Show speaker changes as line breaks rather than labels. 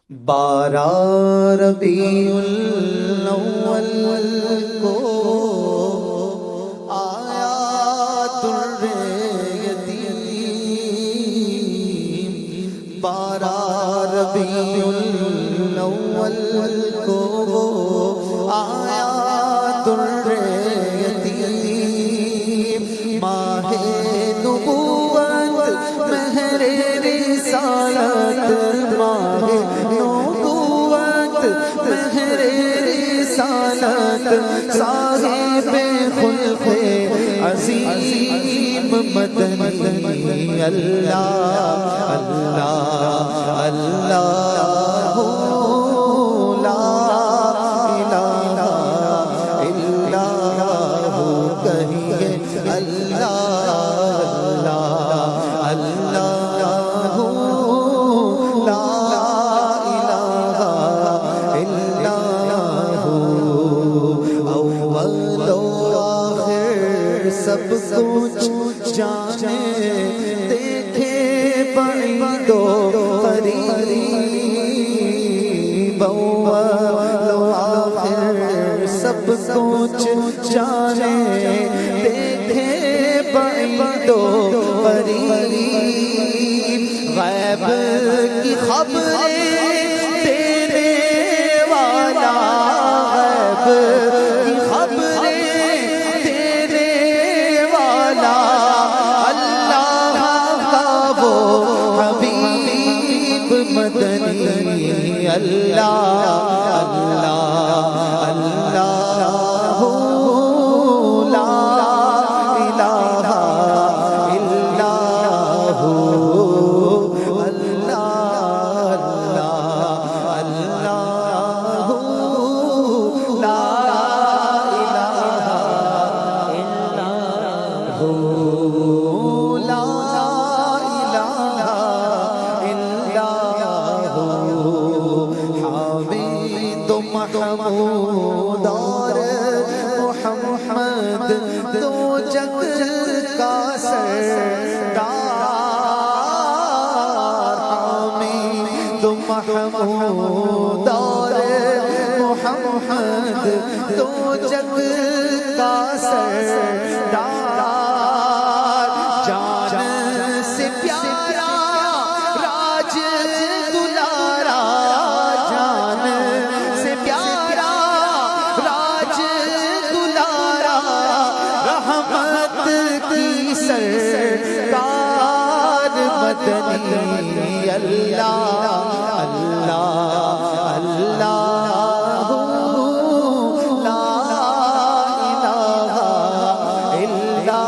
12 ربیع الاول کو آیا در یتیم، 12 ربیع الاول کو آیا در یتیم، ماہ نبوت مہر رسالت، ماہ نبوت مہر رسالت، صاحب خلق عظیم مدنی، اللہ اللہ اللہ لا الہ الا ہو، کہیے اللہ اللہ اللہ لا الہ الا ہو، اول و آخر سب کچھ جانے، دیکھے بعید و قریب، اول و آخر سب کچھ جانے، دیکھے بعید و قریب، غیب کی خبریں دینے والا، غیب کی خبریں دینے والا، اللہ کا وہ حبیب مدنی، اللہ اللہ اللہ لا الہ الا ہو، اللہ اللہ اللہ لا الہ الا ہو، لا الہ الا ہو، حامد و محمود اور محمد دو جگ کا سردار، حامد و محمود اور محمد دو جگ کا سردار، جان سے پیارا راج دلارا، جان سے پیارا راج دلارا، رحمت کی سرکار مدنی، اللہ اللہ اللہ لا الہ الا